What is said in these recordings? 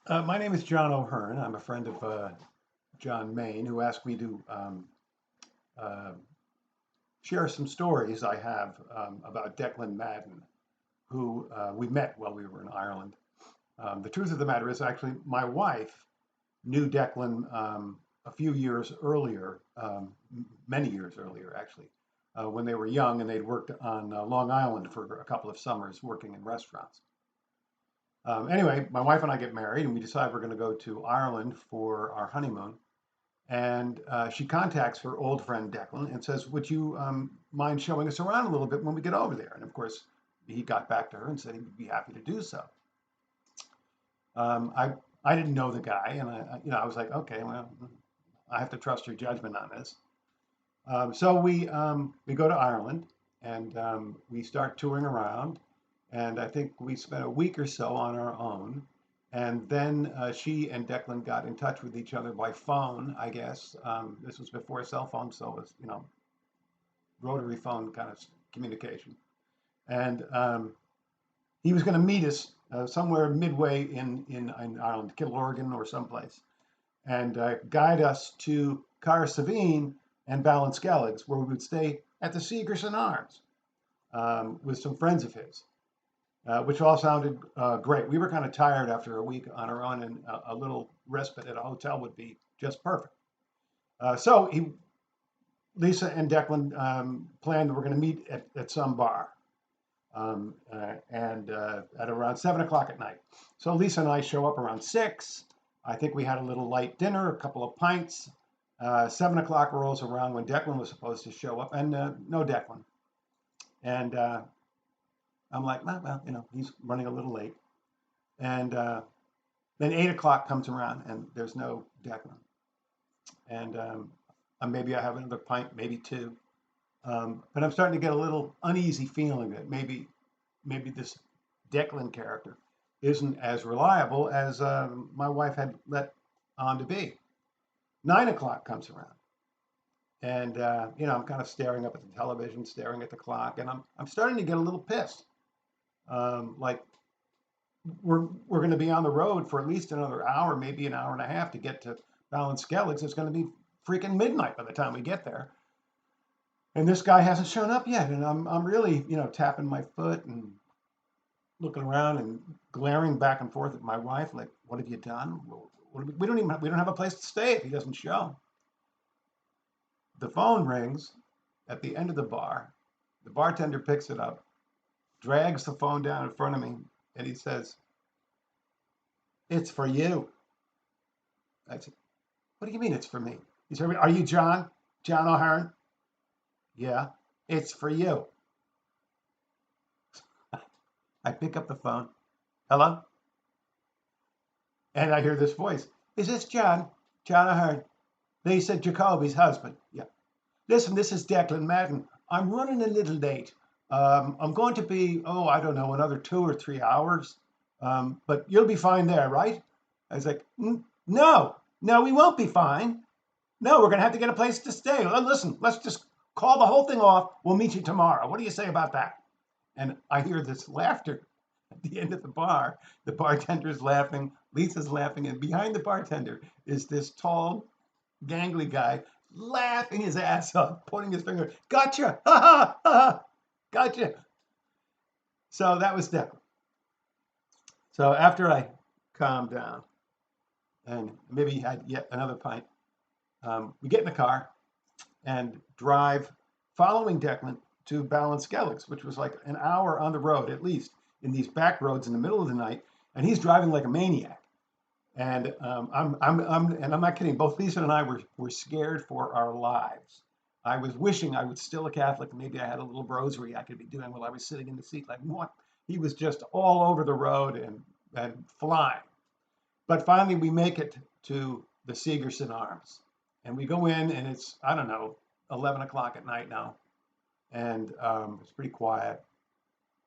My name is John O'Hearn. I'm a friend of John Main, who asked me to uh, share some stories I have about Declan Madden, who we met while we were in Ireland. The truth of the matter is, actually, my wife knew Declan a few years earlier, many years earlier, actually, when they were young and they'd worked on Long Island for a couple of summers working in restaurants. Anyway, my wife and I get married, and we decide we're going to go to Ireland for our honeymoon. And she contacts her old friend Declan and says, "Would you mind showing us around a little bit when we get over there?" And of course, he got back to her and said he would be happy to do so. I didn't know the guy, and I was like, okay, well, I have to trust your judgment on this. So we go to Ireland and we start touring around, and I think we spent a week or so on our own. And then she and Declan got in touch with each other by phone, I guess. This was before cell phones, so it was, rotary phone kind of communication. And he was going to meet us somewhere midway in Ireland, Kilorgan or someplace, and guide us to Carsavine and Ballinskelligs, where we would stay at the Seagerson Arms with some friends of his, which all sounded great. We were kind of tired after a week on our own, and a little respite at a hotel would be just perfect. So Lisa and Declan planned that we're going to meet at some bar, and at around 7 o'clock at night. So Lisa and I show up around 6. I think we had a little light dinner, a couple of pints. 7 o'clock rolls around when Declan was supposed to show up, and no Declan. And I'm like, well, he's running a little late. And then 8 o'clock comes around, and there's no Declan. And maybe I have another pint, maybe two. But I'm starting to get a little uneasy feeling that maybe this Declan character isn't as reliable as my wife had let on to be. 9 o'clock comes around, and I'm kind of staring up at the television, staring at the clock, and I'm starting to get a little pissed. Like we're going to be on the road for at least another hour, maybe an hour and a half to get to Ballinskelligs. It's going to be freaking midnight by the time we get there. And this guy hasn't shown up yet, and I'm really, tapping my foot and looking around and glaring back and forth at my wife, like, "What have you done? We don't have a place to stay if he doesn't show." The phone rings at the end of the bar. The bartender picks it up, drags the phone down in front of me, and he says, "It's for you." I said, "What do you mean it's for me?" He said, "Are you John? John O'Hearn?" "Yeah, it's for you." I pick up the phone. "Hello?" And I hear this voice. "Is this John? John O'Hearn? Lisa Jacoby's husband." "Yeah." "Listen, this is Declan Madden. I'm running a little late. I'm going to be, I don't know, another 2 or 3 hours. But you'll be fine there, right?" I was like, No, we won't be fine. No, we're going to have to get a place to stay. Listen, let's just call the whole thing off. We'll meet you tomorrow. What do you say about that?" And I hear this laughter at the end of the bar. The bartender's laughing, Lisa's laughing, and behind the bartender is this tall, gangly guy laughing his ass off, pointing his finger, "Gotcha! Ha ha ha! Gotcha!" So that was Declan. So after I calmed down and maybe had yet another pint, we get in the car and drive, following Declan, to Ballinskelligs, which was like an hour on the road at least, in these back roads in the middle of the night, and he's driving like a maniac. And I'm not kidding. Both Lisa and I were scared for our lives. I was wishing I was still a Catholic. Maybe I had a little rosary I could be doing while I was sitting in the seat. Like, what? He was just all over the road and flying. But finally, we make it to the Seagerson Arms, and we go in, and it's, I don't know, 11 o'clock at night now, and it's pretty quiet.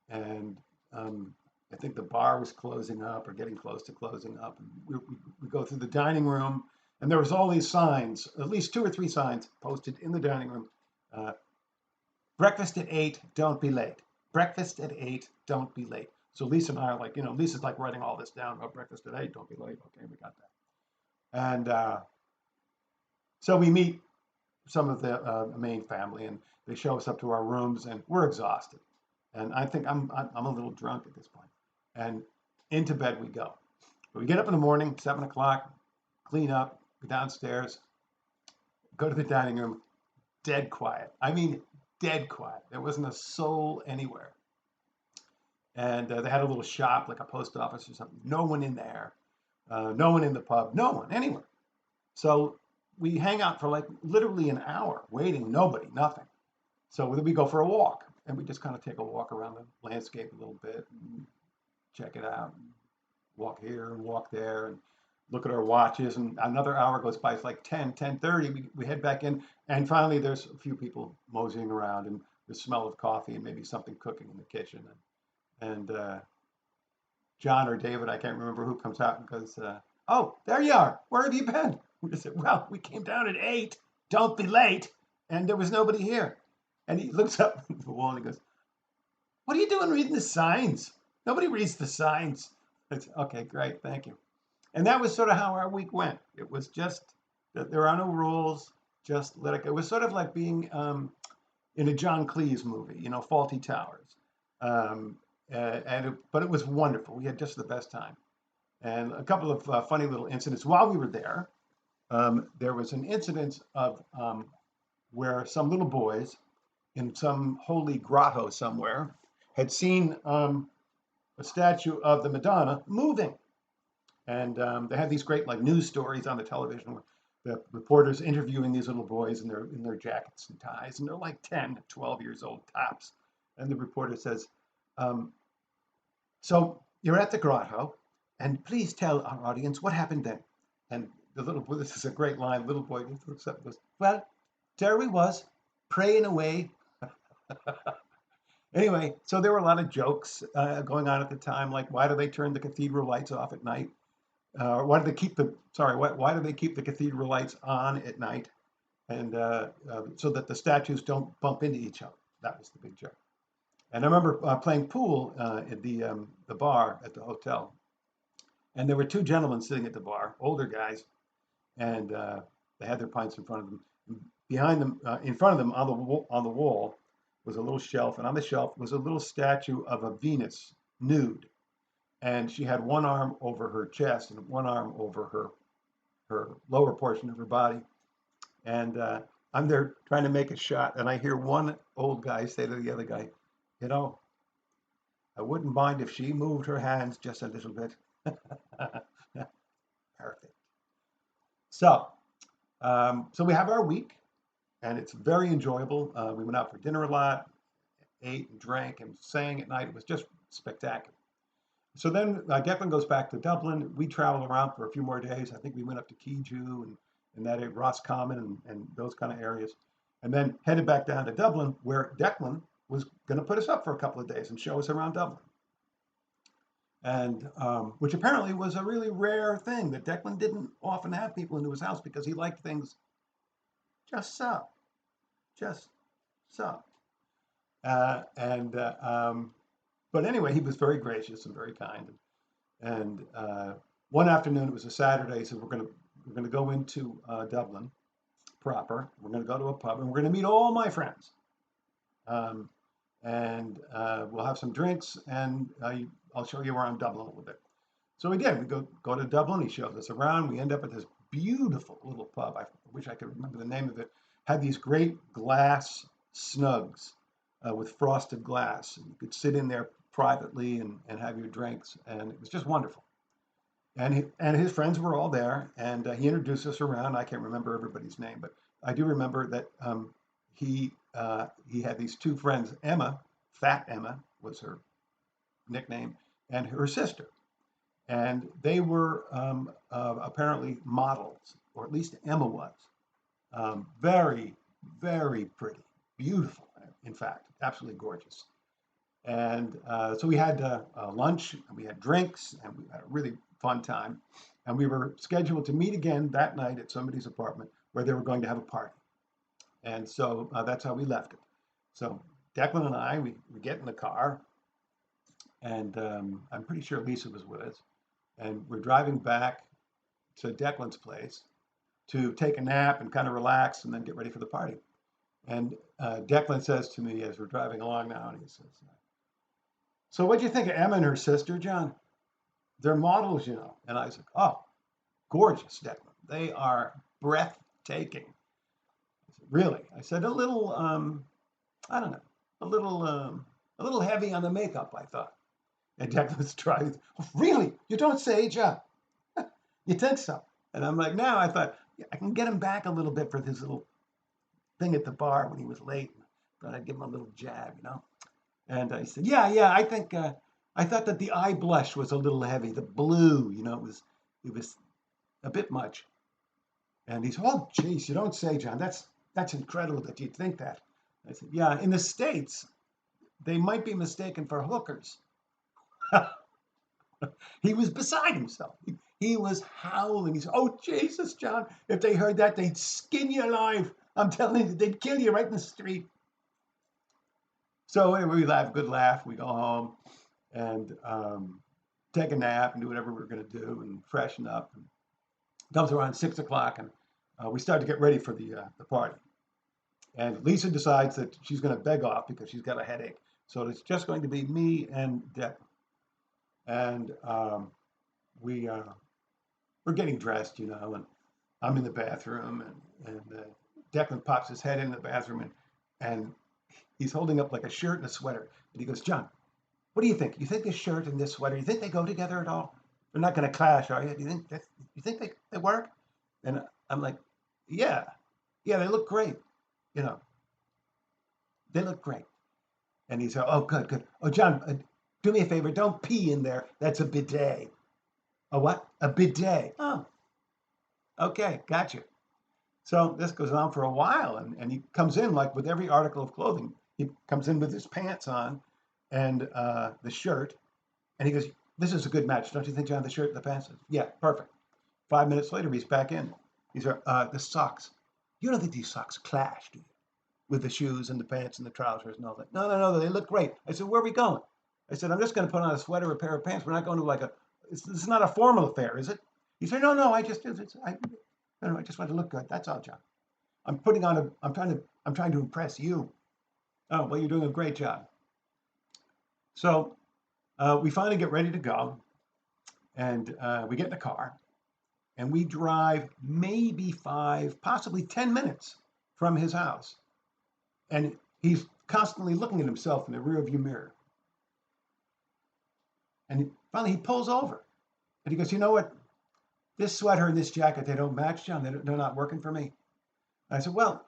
And I think the bar was closing up or getting close to closing up. And we go through the dining room, and there was all these signs, at least 2 or 3 signs posted in the dining room. Breakfast at 8, don't be late. Breakfast at 8, don't be late. So Lisa and I are like, Lisa's like writing all this down about breakfast today. Don't be late. Okay, we got that. And so we meet some of the main family, and they show us up to our rooms, and we're exhausted. And I think I'm a little drunk at this point. And into bed we go. But we get up in the morning, 7 o'clock, clean up, go downstairs, go to the dining room, dead quiet. I mean, dead quiet. There wasn't a soul anywhere. And they had a little shop, like a post office or something. No one in there. No one in the pub. No one anywhere. So we hang out for like literally an hour, waiting. Nobody, nothing. So we go for a walk, and we just kind of take a walk around the landscape a little bit, and check it out, and walk here and walk there, and look at our watches. And another hour goes by. It's like 10:30. We head back in, and finally there's a few people moseying around, and the smell of coffee and maybe something cooking in the kitchen. And John or David, I can't remember who, comes out and goes, "Oh, there you are. Where have you been?" We said, "Well, we came down at 8. Don't be late." And there was nobody here. And he looks up at the wall and he goes, "What are you doing reading the signs? Nobody reads the signs." I said, "Okay, great. Thank you." And that was sort of how our week went. It was just that there are no rules. Just let it go. It was sort of like being in a John Cleese movie, Faulty Towers. Um, but it was wonderful. We had just the best time. And a couple of funny little incidents while we were there. There was an incident of where some little boys in some holy grotto somewhere had seen a statue of the Madonna moving. And they had these great like news stories on the television where the reporters interviewing these little boys in their jackets and ties, and they're like 10, 12 years old tops. And the reporter says, "So you're at the grotto, and please tell our audience what happened then." And the little boy, this is a great line, the little boy looks up and goes, "Well, there we was, praying away." Anyway, so there were a lot of jokes going on at the time, like why do they turn the cathedral lights off at night? Why do they keep why do they keep the cathedral lights on at night? And so that the statues don't bump into each other. That was the big joke. And I remember playing pool at the bar at the hotel, and there were two gentlemen sitting at the bar, older guys, and they had their pints in front of them. Behind them, in front of them, on the wall, was a little shelf, and on the shelf was a little statue of a Venus, nude, and she had one arm over her chest and one arm over her lower portion of her body. And I'm there trying to make a shot, and I hear one old guy say to the other guy, "I wouldn't mind if she moved her hands just a little bit." Perfect. So, so we have our week, and it's very enjoyable. We went out for dinner a lot, ate and drank and sang at night. It was just spectacular. So then Declan goes back to Dublin. We travel around for a few more days. I think we went up to Keju and that area, Roscommon and those kind of areas. And then headed back down to Dublin, where Declan was going to put us up for a couple of days and show us around Dublin. And which apparently was a really rare thing, that Declan didn't often have people into his house because he liked things just so. Just so. But anyway, he was very gracious and very kind. And one afternoon, it was a Saturday, he said, we're gonna go into Dublin proper. We're gonna go to a pub, and we're gonna meet all my friends. And we'll have some drinks, and I'll show you around Dublin a little bit. So we did. We go to Dublin. He shows us around. We end up at this beautiful little pub. I wish I could remember the name of it. Had these great glass snugs with frosted glass. And you could sit in there privately and have your drinks, and it was just wonderful. And his friends were all there, and he introduced us around. I can't remember everybody's name, but I do remember that he had these two friends. Emma, Fat Emma was her nickname, and her sister. And they were apparently models, or at least Emma was. Very, very pretty, beautiful, in fact, absolutely gorgeous. And so we had lunch, and we had drinks, and we had a really fun time. And we were scheduled to meet again that night at somebody's apartment where they were going to have a party. And so that's how we left it. So Declan and I, we get in the car, and I'm pretty sure Lisa was with us. And we're driving back to Declan's place to take a nap and kind of relax and then get ready for the party. And Declan says to me as we're driving along now, and he says, "So what'd you think of Emma and her sister, John? They're models, you know." And I said, "Oh, gorgeous, Declan. They are breathtaking." I said, "Really?" I said, "A little, I don't know, a little heavy on the makeup, I thought." And Declan's trying, "Really? You don't say, John? You think so?" And I'm like, "No, I thought yeah, I can get him back a little bit for this little thing at the bar when he was late. Thought I'd give him a little jab, you know." And I said, "Yeah, I think I thought that the eye blush was a little heavy. The blue, you know, it was a bit much." And he said, "Oh, geez, you don't say, John. That's incredible that you'd think that." I said, "Yeah, in the States, they might be mistaken for hookers." He was beside himself. He was howling. He said, "Oh, Jesus, John, if they heard that, they'd skin you alive. I'm telling you, they'd kill you right in the street." So anyway, we have a good laugh. We go home and take a nap and do whatever we're going to do and freshen up. And it comes around 6 o'clock, and we start to get ready for the party. And Lisa decides that she's going to beg off because she's got a headache. So it's just going to be me and Declan. And we're getting dressed, you know, and I'm in the bathroom, and Declan pops his head in the bathroom, and he's holding up like a shirt and a sweater. And he goes, "John, what do you think? You think this shirt and this sweater, you think they go together at all? They're not going to clash, are you? Do you think they work?" And I'm like, "Yeah, they look great. You know, they look great." And he said, "Oh, good. Oh, John, do me a favor. Don't pee in there. That's a bidet." "A what? A bidet." "Oh, okay, gotcha." So this goes on for a while, and he comes in like with every article of clothing. He comes in with his pants on and the shirt, and he goes, "This is a good match, don't you think, John? The shirt and the pants." "Yeah, perfect." 5 minutes later, he's back in. These are the socks. "You don't think these socks clash, do you? With the shoes and the pants and the trousers and all that?" No, they look great." I said, "Where are we going?" I said, "I'm just going to put on a sweater, a pair of pants. We're not going to like this is not a formal affair, is it?" He said, No, I just want to look good. That's all, John. I'm trying to impress you." "Oh, well, you're doing a great job." So we finally get ready to go, and we get in the car, and we drive maybe 5, possibly 10 minutes from his house. And he's constantly looking at himself in the rearview mirror. And finally, he pulls over, and he goes, "You know what? This sweater and this jacket, they don't match, John. They're not working for me." And I said, "Well,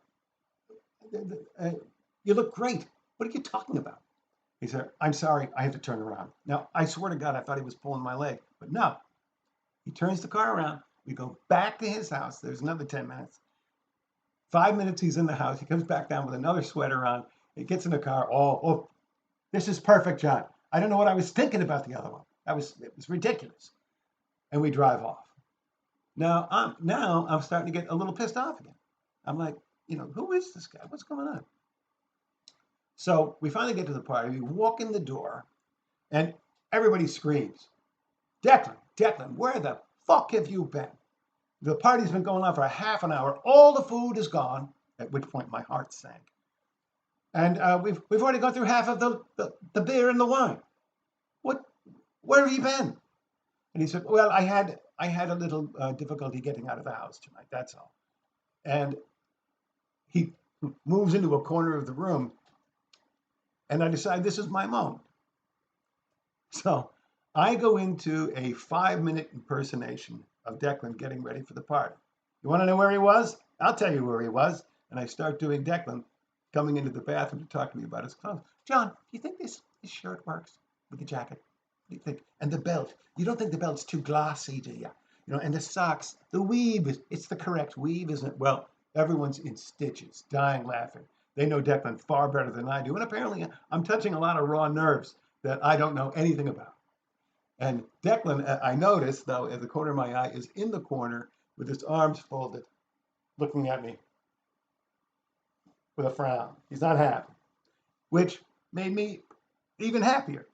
you look great. What are you talking about?" He said, "I'm sorry, I have to turn around." Now, I swear to God, I thought he was pulling my leg, but no. He turns the car around. We go back to his house. There's another 10 minutes. 5 minutes, he's in the house. He comes back down with another sweater on. He gets in the car. Oh, this is perfect, John. I don't know what I was thinking about the other one. It was ridiculous. And we drive off. Now I'm starting to get a little pissed off again. I'm like, who is this guy? What's going on? So we finally get to the party. We walk in the door, and everybody screams, Declan, where the fuck have you been? The party's been going on for a half an hour. All the food is gone." At which point my heart sank. "And we've already gone through half of the beer and the wine. Where have you been?" And he said, "Well, I had a little difficulty getting out of the house tonight. That's all." And he moves into a corner of the room, and I decide this is my moment. So I go into a 5-minute impersonation of Declan getting ready for the party. You want to know where he was? I'll tell you where he was. And I start doing Declan coming into the bathroom to talk to me about his clothes. "John, do you think this shirt works with the jacket? What do you think? And the belt. You don't think the belt's too glossy, do you? And the socks, the weave, it's the correct weave, isn't it?" Well, everyone's in stitches, dying laughing. They know Declan far better than I do. And apparently I'm touching a lot of raw nerves that I don't know anything about. And Declan, I noticed, though, at the corner of my eye, is in the corner with his arms folded, looking at me with a frown. He's not happy, which made me even happier.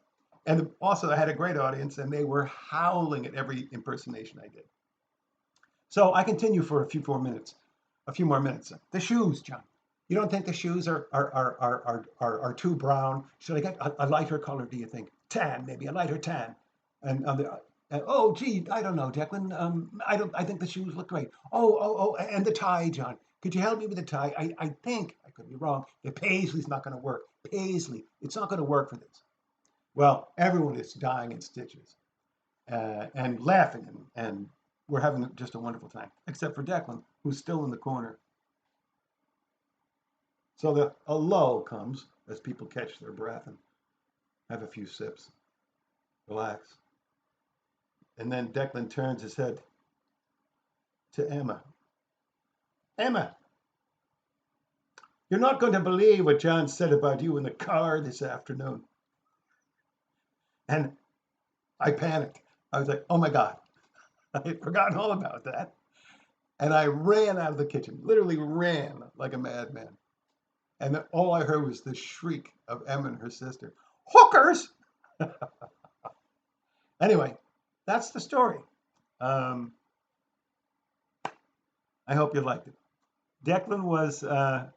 And also, I had a great audience, and they were howling at every impersonation I did. So I continue for a few more minutes. A few more minutes. The shoes, John. You don't think the shoes are too brown? Should I get a lighter color? Do you think tan? Maybe a lighter tan. And oh, gee, I don't know, Declan. I don't. I think the shoes look great. Oh, and the tie, John. Could you help me with the tie? I think I could be wrong. The Paisley's not going to work. Paisley, it's not going to work for this. Well, everyone is dying in stitches and laughing, and we're having just a wonderful time, except for Declan, who's still in the corner. So a lull comes as people catch their breath and have a few sips, relax. And then Declan turns his head to Emma. Emma, you're not going to believe what John said about you in the car this afternoon. And I panicked. I was like, oh my God, I had forgotten all about that. And I ran out of the kitchen, literally ran like a madman. And then all I heard was the shriek of Emma and her sister. Hookers! Anyway, that's the story. I hope you liked it. Declan was a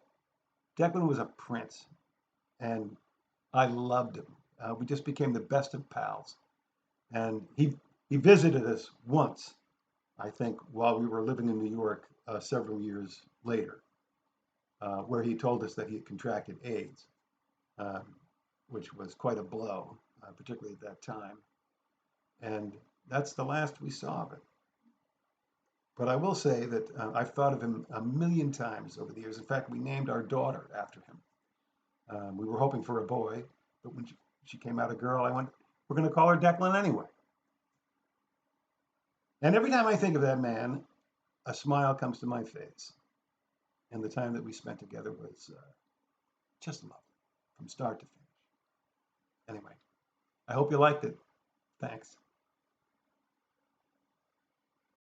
prince, and I loved him. We just became the best of pals, and he visited us once, I think, while we were living in New York several years later, where he told us that he had contracted AIDS, which was quite a blow, particularly at that time. And that's the last we saw of it. But I will say that I've thought of him a million times over the years. In fact, we named our daughter after him. We were hoping for a boy, but when she came out a girl, I went, we're going to call her Declan anyway. And every time I think of that man, a smile comes to my face. And the time that we spent together was just lovely from start to finish. Anyway, I hope you liked it. Thanks.